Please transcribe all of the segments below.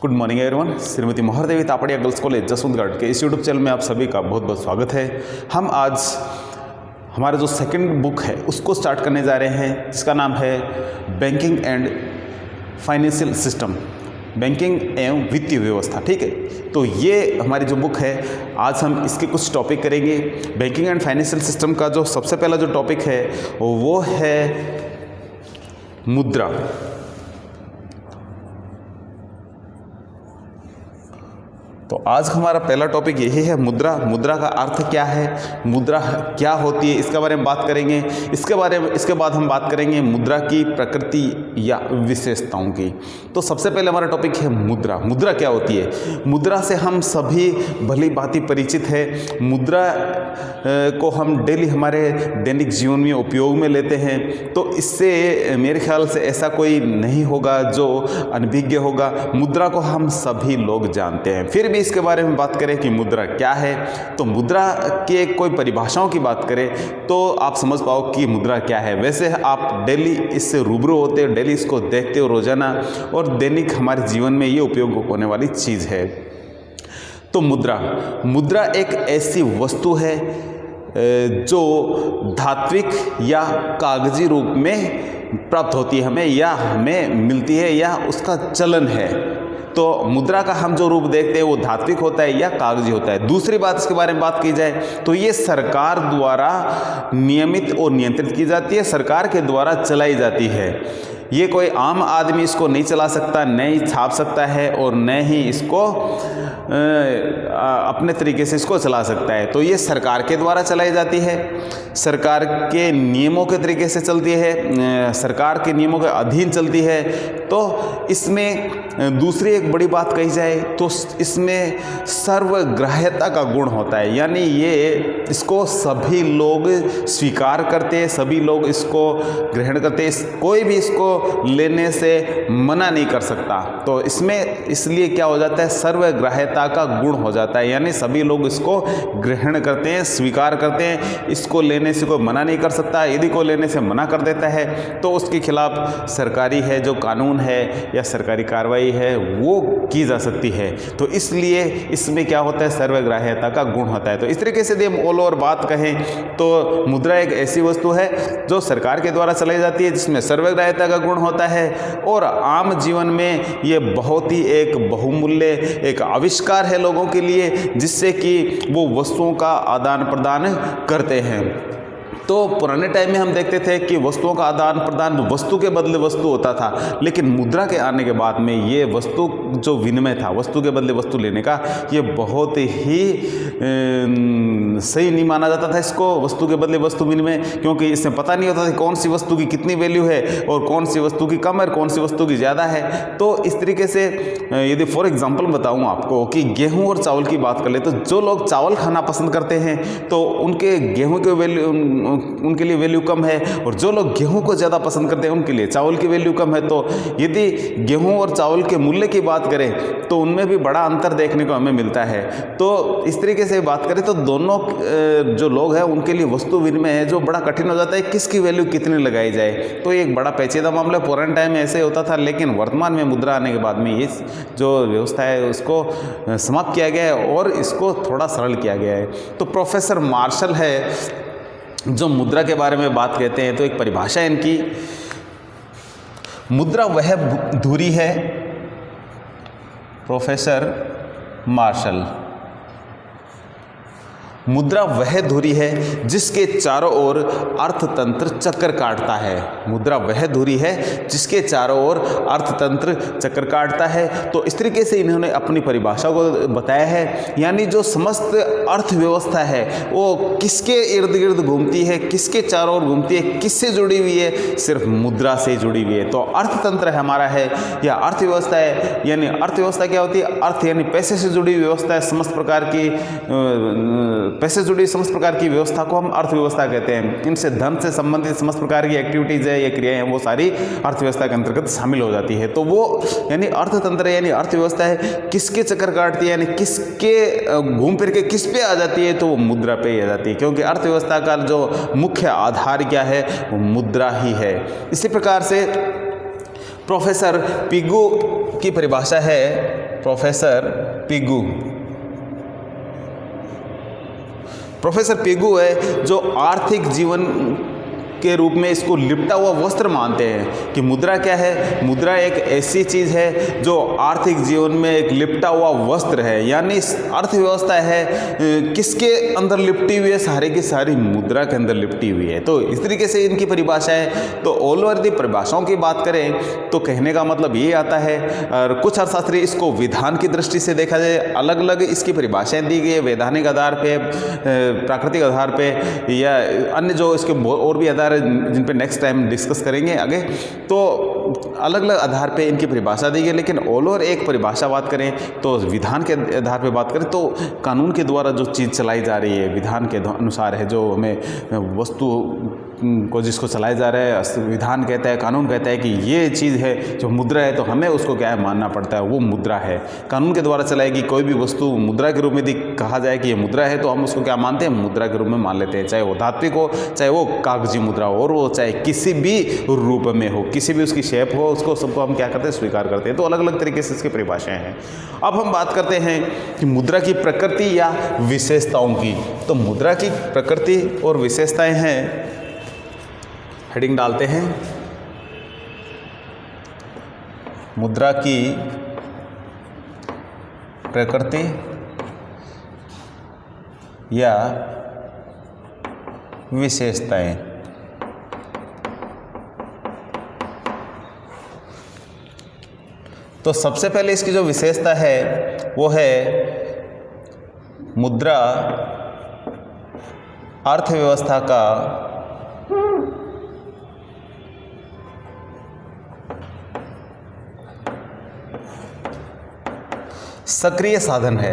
Good morning everyone. Shrimati Mahadevi Tapadia girls college Jaswantgarh के इस YouTube channel में आप सभी का बहुत बहुत स्वागत है। हम आज हमारा जो सेकंड बुक है उसको स्टार्ट करने जा रहे हैं, जिसका नाम है banking and financial system, banking एवं वित्तीय व्यवस्था। ठीक है, तो ये हमारी जो बुक है, आज हम इसके कुछ टॉपिक करेंगे। बैंकिंग एंड फाइनेंशियल सिस्टम का जो सबसे पहला जो टॉपिक है वो है मुद्रा। तो आज हमारा पहला टॉपिक यही है मुद्रा। मुद्रा का अर्थ क्या है, मुद्रा क्या होती है, इसके बारे में बात करेंगे। इसके बाद हम बात करेंगे मुद्रा की प्रकृति या विशेषताओं की। तो सबसे पहले हमारा टॉपिक है मुद्रा। मुद्रा क्या होती है? मुद्रा से हम सभी भली भांति परिचित है। मुद्रा को हम डेली हमारे दैनिक जीवन में उपयोग में लेते हैं, तो इससे मेरे ख्याल से ऐसा कोई नहीं होगा जो अनभिज्ञ होगा। मुद्रा को हम सभी लोग जानते हैं। फिर भी इसके बारे में बात करें कि मुद्रा क्या है, तो मुद्रा के कोई परिभाषाओं की बात करें तो आप समझ पाओ कि मुद्रा क्या है। वैसे आप डेली इससे रूबरू होते हो, डेली इसको देखते हो रोजाना, और दैनिक हमारे जीवन में ये उपयोग होने वाली चीज़ है। तो मुद्रा एक ऐसी वस्तु है जो धात्विक या कागजी रूप में प्राप्त होती है हमें, या हमें मिलती है, या उसका चलन है। तो मुद्रा का हम जो रूप देखते हैं वो धात्विक होता है या कागजी होता है। दूसरी बात इसके बारे में बात की जाए तो ये सरकार द्वारा नियमित और नियंत्रित की जाती है, सरकार के द्वारा चलाई जाती है। ये कोई आम आदमी इसको नहीं चला सकता, न ही छाप सकता है, और न ही इसको अपने तरीके से इसको चला सकता है। तो ये सरकार के द्वारा चलाई जाती है, सरकार के नियमों के तरीके से चलती है, सरकार के नियमों के अधीन चलती है। तो इसमें दूसरी एक बड़ी बात कही जाए तो इसमें सर्वग्राह्यता का गुण होता है, यानी ये इसको सभी लोग स्वीकार करते हैं, सभी लोग इसको ग्रहण करते हैं, कोई भी इसको लेने से मना नहीं कर सकता। तो इसमें इसलिए क्या हो जाता है, सर्वग्राह्यता का गुण हो जाता है, यानी सभी लोग इसको ग्रहण करते हैं, स्वीकार करते हैं, इसको लेने से कोई मना नहीं कर सकता। यदि कोई लेने से मना कर देता है तो उसके खिलाफ सरकारी है जो कानून है या सरकारी कार्रवाई है वो की जा सकती है। तो इसलिए इसमें क्या होता है, सर्वग्राह्यता का गुण होता है। तो इस तरीके से यदि हम ऑल ओवर बात कहें तो मुद्रा एक ऐसी वस्तु है जो सरकार के द्वारा चलाई जाती है, जिसमें सर्वग्राह्यता का गुण होता है, और आम जीवन में ये बहुत ही एक बहुमूल्य एक आविष्कार है लोगों के लिए, जिससे कि वो वस्तुओं का आदान प्रदान करते हैं। तो पुराने टाइम में हम देखते थे कि वस्तुओं का आदान प्रदान वस्तु के बदले वस्तु होता था, लेकिन मुद्रा के आने के बाद में ये वस्तु जो विनिमय था, वस्तु के बदले वस्तु लेने का, ये बहुत ही सही नहीं माना जाता था इसको, वस्तु के बदले वस्तु विनिमय, क्योंकि इसमें पता नहीं होता था कौन सी वस्तु की कितनी वैल्यू है और कौन सी वस्तु की कम है और कौन सी वस्तु की ज़्यादा है। तो इस तरीके से यदि फॉर एग्जाम्पल बताऊँ आपको कि गेहूँ और चावल की बात कर ले, तो जो लोग चावल खाना पसंद करते हैं तो उनके गेहूँ के वैल्यू उनके लिए वैल्यू कम है, और जो लोग गेहूं को ज़्यादा पसंद करते हैं उनके लिए चावल की वैल्यू कम है। तो यदि गेहूं और चावल के मूल्य की बात करें तो उनमें भी बड़ा अंतर देखने को हमें मिलता है। तो इस तरीके से बात करें तो दोनों जो लोग हैं उनके लिए वस्तु विनिमय है जो बड़ा कठिन हो जाता है, किसकी वैल्यू कितनी लगाई जाए। तो एक बड़ा पेचीदा मामला पुराने टाइम में ऐसे होता था, लेकिन वर्तमान में मुद्रा आने के बाद में ये जो व्यवस्था है उसको समाप्त किया गया है और इसको थोड़ा सरल किया गया है। तो प्रोफेसर मार्शल है जो मुद्रा के बारे में बात कहते हैं, तो एक परिभाषा है इनकी, मुद्रा वह धुरी है, प्रोफेसर मार्शल, मुद्रा वह धुरी है जिसके चारों ओर अर्थतंत्र चक्कर काटता है। मुद्रा वह धुरी है जिसके चारों ओर अर्थतंत्र चक्कर काटता है। तो इस तरीके से इन्होंने अपनी परिभाषा को बताया है, यानी जो समस्त अर्थव्यवस्था है वो किसके इर्द गिर्द घूमती है, किसके चारों ओर घूमती है, किससे जुड़ी हुई है, सिर्फ मुद्रा से जुड़ी हुई है। तो अर्थतंत्र हमारा है या अर्थव्यवस्था है, यानी अर्थव्यवस्था क्या होती है, अर्थ यानी पैसे से जुड़ी व्यवस्था है, समस्त प्रकार की पैसे जुड़ी समस्त प्रकार की व्यवस्था को हम अर्थव्यवस्था कहते हैं। इनसे धन से संबंधित समस्त प्रकार की एक्टिविटीज है या क्रियाएं हैं वो सारी अर्थव्यवस्था के अंतर्गत शामिल हो जाती है। तो वो यानी अर्थतंत्र है, यानी अर्थव्यवस्था है, किसके चक्कर काटती है, यानी किसके घूम फिर के किस पे आ जाती है, तो वो मुद्रा पे ही आ जाती है, क्योंकि अर्थव्यवस्था का जो मुख्य आधार क्या है वो मुद्रा ही है। इसी प्रकार से प्रोफेसर पिगू की परिभाषा है प्रोफेसर पिगू। प्रोफेसर पिगू है जो आर्थिक जीवन के रूप में इसको लिपटा हुआ वस्त्र मानते हैं कि मुद्रा क्या है। मुद्रा एक ऐसी चीज़ है जो आर्थिक जीवन में एक लिपटा हुआ वस्त्र है, यानी अर्थव्यवस्था है किसके अंदर लिपटी हुई है, सारी की सारी मुद्रा के अंदर लिपटी हुई है। तो इस तरीके से इनकी परिभाषा है। तो ऑल ओवर दी परिभाषाओं की बात करें तो कहने का मतलब ये आता है, और कुछ अर्थशास्त्री इसको विधान की दृष्टि से देखा जाए, अलग अलग इसकी परिभाषाएं दी गई है, वैधानिक आधार पे, प्राकृतिक आधार पे, या अन्य जो इसके और भी आधार जिन पे नेक्स्ट टाइम डिस्कस करेंगे आगे। तो अलग अलग आधार पे इनकी परिभाषा दी गई, लेकिन ऑल ओवर एक परिभाषा बात करें तो विधान के आधार पे बात करें तो कानून के द्वारा जो चीज़ चलाई जा रही है विधान के अनुसार है, जो हमें वस्तु को जिसको चलाया जा रहा है विधान कहता है, कानून कहता है कि ये चीज़ है जो मुद्रा है, तो हमें उसको क्या है मानना पड़ता है, वो मुद्रा है। कानून के द्वारा चलाएगी कोई भी वस्तु मुद्रा के रूप में यदि कहा जाए कि ये मुद्रा है, तो हम उसको क्या मानते हैं, मुद्रा के रूप में मान लेते हैं, चाहे वो धात्विक हो, चाहे वो कागजी मुद्रा हो, और वो चाहे किसी भी रूप में हो, किसी भी उसकी शेप हो, उसको सबको हम क्या करते हैं, स्वीकार करते हैं। तो अलग अलग तरीके से इसकी परिभाषाएं हैं। अब हम बात करते हैं कि मुद्रा की प्रकृति या विशेषताओं की। तो मुद्रा की प्रकृति और विशेषताएं हैं, हेडिंग डालते हैं, मुद्रा की प्रकृति या विशेषताएं। तो सबसे पहले इसकी जो विशेषता है वो है मुद्रा अर्थव्यवस्था का सक्रिय साधन है।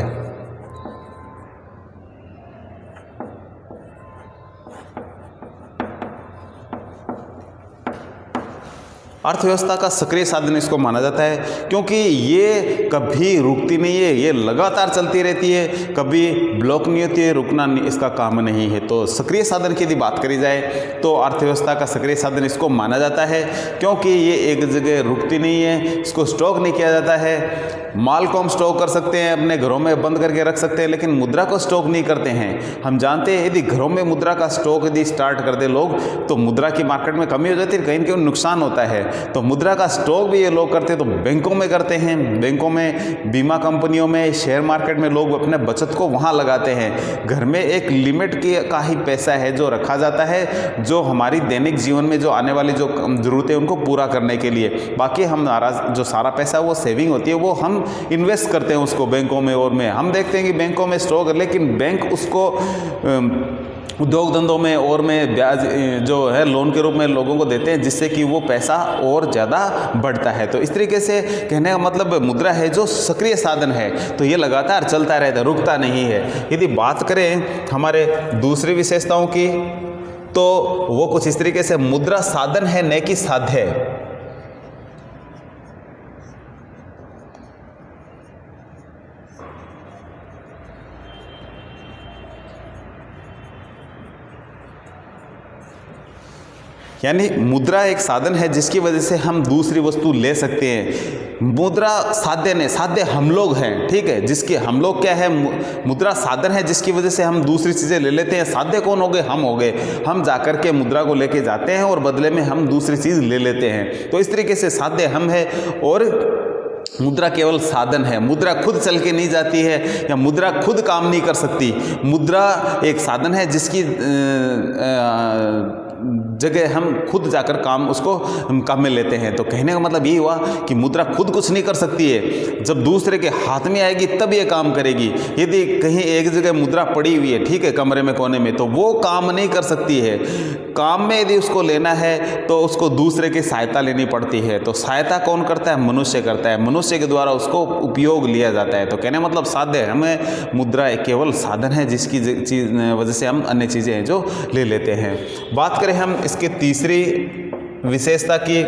अर्थव्यवस्था का सक्रिय साधन इसको माना जाता है, क्योंकि ये कभी रुकती नहीं है, ये लगातार चलती रहती है, कभी ब्लॉक नहीं होती है, रुकना नहीं इसका काम नहीं है। तो सक्रिय साधन की यदि बात करी जाए तो अर्थव्यवस्था का सक्रिय साधन इसको माना जाता है, क्योंकि ये एक जगह रुकती नहीं है, इसको स्टॉक नहीं किया जाता है। माल को हम स्टॉक कर सकते हैं, अपने घरों में बंद करके रख सकते हैं, लेकिन मुद्रा को स्टॉक नहीं करते हैं। हम जानते हैं यदि घरों में मुद्रा का स्टॉक यदि स्टार्ट कर दे लोग, तो मुद्रा की मार्केट में कमी हो जाती है, कहीं ना कहीं नुकसान होता है। तो मुद्रा का स्टॉक भी ये लोग करते हैं, तो बैंकों में करते हैं, बैंकों में, बीमा कंपनियों में, शेयर मार्केट में लोग अपने बचत को वहाँ लगाते हैं। घर में एक लिमिट का ही पैसा है जो रखा जाता है, जो हमारी दैनिक जीवन में जो आने वाली जो ज़रूरतें हैं उनको पूरा करने के लिए। बाकी हमारा जो सारा पैसा वो सेविंग होती है, वो हम इन्वेस्ट करते हैं उसको बैंकों में। और में हम देखते हैं कि बैंकों में स्टॉक, लेकिन बैंक उसको उद्योग धंधों में और में ब्याज जो है लोन के रूप में लोगों को देते हैं, जिससे कि वो पैसा और ज़्यादा बढ़ता है। तो इस तरीके से कहने का मतलब मुद्रा है जो सक्रिय साधन है, तो ये लगातार चलता रहता है, रुकता नहीं है। यदि बात करें हमारे दूसरी विशेषताओं की, तो वो कुछ इस तरीके से, मुद्रा साधन है न कि साध्य है। यानी मुद्रा एक साधन है जिसकी वजह से हम दूसरी वस्तु ले सकते हैं। मुद्रा साध्य नहीं, साध्य हम लोग हैं, ठीक है, जिसके हम लोग क्या है, मुद्रा साधन है जिसकी वजह से हम दूसरी चीज़ें ले लेते हैं। साध्य कौन हो गए, हम हो गए। हम जाकर के मुद्रा को लेके जाते हैं और बदले में हम दूसरी चीज़ ले लेते हैं। तो इस तरीके से साध्य हम है और मुद्रा केवल साधन है। मुद्रा खुद चल के नहीं जाती है, या मुद्रा खुद काम नहीं कर सकती। मुद्रा एक साधन है जिसकी जगह हम खुद जाकर काम उसको काम में लेते हैं। तो कहने का मतलब ये हुआ कि मुद्रा खुद कुछ नहीं कर सकती है, जब दूसरे के हाथ में आएगी तब ये काम करेगी। यदि कहीं एक जगह मुद्रा पड़ी हुई है, ठीक है, कमरे में कोने में, तो वो काम नहीं कर सकती है। काम में यदि उसको लेना है तो उसको दूसरे की सहायता लेनी पड़ती है। तो सहायता कौन करता है, मनुष्य करता है, मनुष्य के द्वारा उसको उपयोग लिया जाता है। तो कहने मतलब साध्य हमें मुद्रा केवल साधन है जिसकी वजह से हम अन्य चीज़ें हैं जो ले लेते हैं। बात करें हम इसके तीसरी विशेषता की,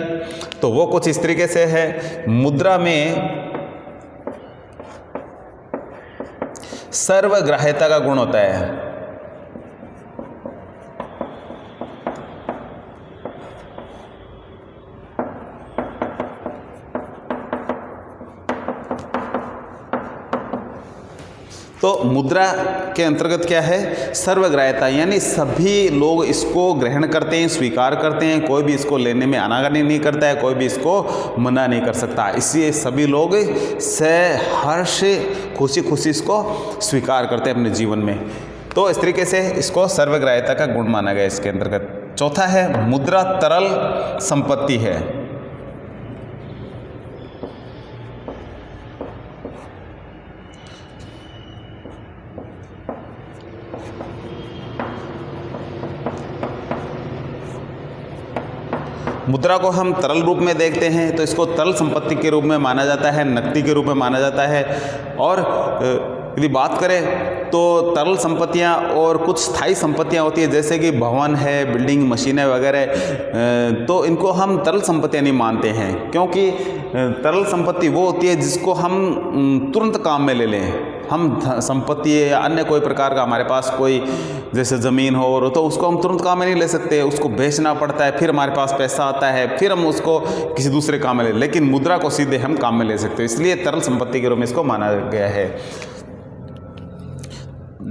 तो वो कुछ इस तरीके से है, मुद्रा में सर्वग्राह्यता का गुण होता है। तो मुद्रा के अंतर्गत क्या है, सर्वग्राह्यता, यानी सभी लोग इसको ग्रहण करते हैं, स्वीकार करते हैं, कोई भी इसको लेने में आनाकानी नहीं करता है, कोई भी इसको मना नहीं कर सकता। इसलिए सभी लोग सहर्ष खुशी खुशी इसको स्वीकार करते हैं अपने जीवन में। तो इस तरीके से इसको सर्वग्राह्यता का गुण माना गया इसके अंतर्गत। चौथा है, मुद्रा तरल संपत्ति है। मुद्रा को हम तरल रूप में देखते हैं तो इसको तरल संपत्ति के रूप में माना जाता है, नकदी के रूप में माना जाता है। और यदि बात करें तो तरल संपत्तियां और कुछ स्थायी संपत्तियां होती है, जैसे कि भवन है, बिल्डिंग, मशीनें वगैरह, तो इनको हम तरल संपत्तियां नहीं मानते हैं, क्योंकि तरल संपत्ति वो होती है जिसको हम तुरंत काम में ले लें। हम संपत्ति या अन्य कोई प्रकार का हमारे पास कोई जैसे ज़मीन हो तो उसको हम तुरंत काम में नहीं ले सकते, उसको बेचना पड़ता है, फिर हमारे पास पैसा आता है, फिर हम उसको किसी दूसरे काम में ले, लेकिन मुद्रा को सीधे हम काम में ले सकते हैं, इसलिए तरल संपत्ति के रूप में इसको माना गया है।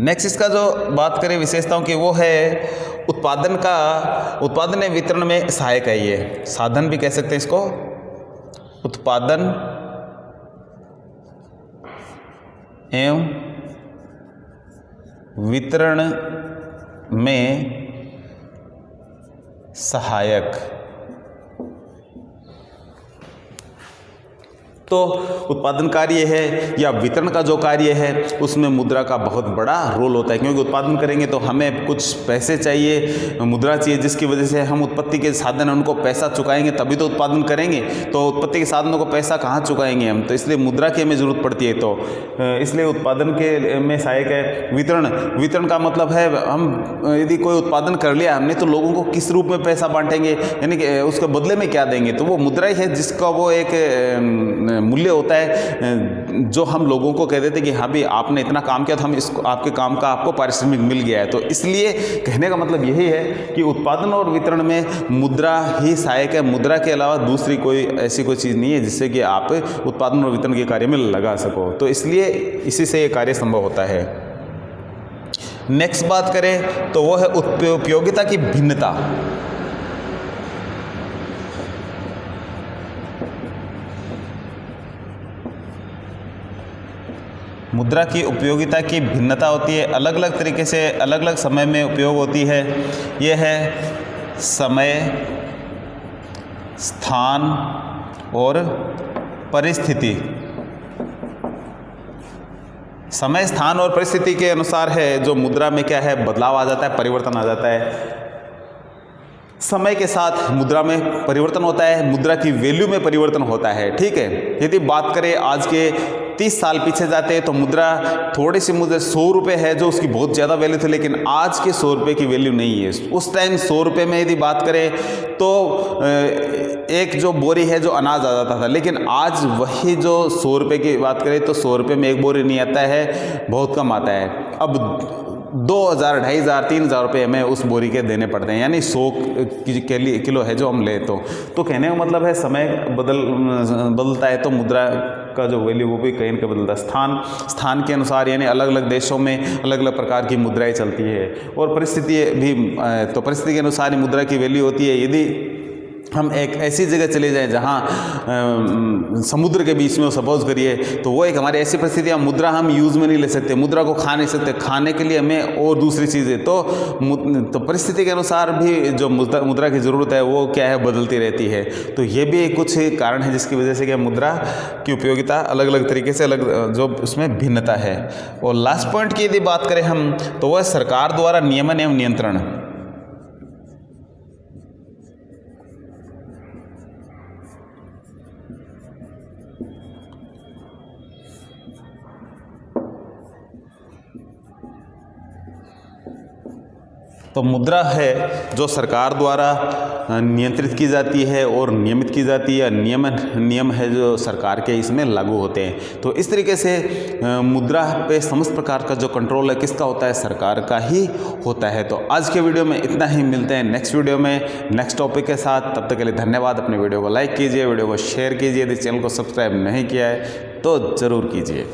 नेक्स्ट इसका जो बात करें विशेषताओं की, वो है उत्पादन वितरण में सहायक है। ये साधन भी कह सकते हैं इसको, उत्पादन एवं वितरण में सहायक। तो उत्पादन कार्य है या वितरण का जो कार्य है उसमें मुद्रा का बहुत बड़ा रोल होता है, क्योंकि उत्पादन करेंगे तो हमें कुछ पैसे चाहिए, मुद्रा चाहिए, जिसकी वजह से हम उत्पत्ति के साधन उनको पैसा चुकाएंगे तभी तो उत्पादन करेंगे। तो उत्पत्ति के साधनों को पैसा कहाँ चुकाएंगे हम, तो इसलिए मुद्रा की हमें ज़रूरत पड़ती है। तो इसलिए उत्पादन के में सहायक है। वितरण का मतलब है हम यदि कोई उत्पादन कर लिया हमने तो लोगों को किस रूप में पैसा बांटेंगे, यानी कि उसके बदले में क्या देंगे, तो वो मुद्रा ही है जिसका वो एक मूल्य होता है, जो हम लोगों को कह देते कि हाँ भी आपने इतना काम किया तो हम इसको आपके काम का आपको पारिश्रमिक मिल गया है। तो इसलिए कहने का मतलब यही है कि उत्पादन और वितरण में मुद्रा ही सहायक है, मुद्रा के अलावा दूसरी कोई ऐसी कोई चीज़ नहीं है जिससे कि आप उत्पादन और वितरण के कार्य में लगा सको। तो इसलिए इसी से ये कार्य संभव होता है। नेक्स्ट बात करें तो वो है उपयोगिता की भिन्नता। मुद्रा की उपयोगिता की भिन्नता होती है, अलग अलग तरीके से अलग अलग समय में उपयोग होती है। यह है समय, स्थान और परिस्थिति। समय, स्थान और परिस्थिति के अनुसार है जो मुद्रा में क्या है बदलाव आ जाता है, परिवर्तन आ जाता है। समय के साथ मुद्रा में परिवर्तन होता है, मुद्रा की वैल्यू में परिवर्तन होता है। ठीक है, यदि बात करें आज के 30 साल पीछे जाते हैं तो मुद्रा थोड़ी सी मुद्रा 100 रुपये है जो उसकी बहुत ज़्यादा वैल्यू थी, लेकिन आज के 100 रुपये की वैल्यू नहीं है। उस टाइम 100 रुपये में यदि बात करें तो एक जो बोरी है जो अनाज आ जाता था, लेकिन आज वही जो 100 रुपये की बात करें तो 100 रुपये में एक बोरी नहीं आता है, बहुत कम आता है। अब 2000, 2500, 3000 रुपये हमें उस बोरी के देने पड़ते हैं, यानी 100 किलो है जो हम ले। तो कहने का मतलब है समय बदलता है तो मुद्रा का जो वैल्यू वो भी कहीं न कहीं बदलता है। स्थान के अनुसार, यानी अलग अलग देशों में अलग अलग प्रकार की मुद्राएं चलती है। और परिस्थिति भी, तो परिस्थिति के अनुसार ही मुद्रा की वैल्यू होती है। यदि हम एक ऐसी जगह चले जाएं जहाँ समुद्र के बीच में सपोज करिए, तो वो एक हमारी ऐसी परिस्थिति है, मुद्रा हम यूज़ में नहीं ले सकते, मुद्रा को खा नहीं सकते, खाने के लिए हमें और दूसरी चीज़ें। तो परिस्थिति के अनुसार भी जो मुद्रा की ज़रूरत है वो क्या है, बदलती रहती है। तो ये भी कुछ कारण है जिसकी वजह से क्या मुद्रा की उपयोगिता अलग अलग तरीके से अलग जो उसमें भिन्नता है। और लास्ट पॉइंट की यदि बात करें हम तो वह सरकार द्वारा नियमन एवं नियंत्रण। तो मुद्रा है जो सरकार द्वारा नियंत्रित की जाती है और नियमित की जाती है। नियम है जो सरकार के इसमें लागू होते हैं। तो इस तरीके से मुद्रा पे समस्त प्रकार का जो कंट्रोल है किसका होता है, सरकार का ही होता है। तो आज के वीडियो में इतना ही, मिलते हैं नेक्स्ट वीडियो में नेक्स्ट टॉपिक के साथ। तब तक के लिए धन्यवाद। अपने वीडियो को लाइक कीजिए, वीडियो को शेयर कीजिए, यदि चैनल को सब्सक्राइब नहीं किया है तो ज़रूर कीजिए।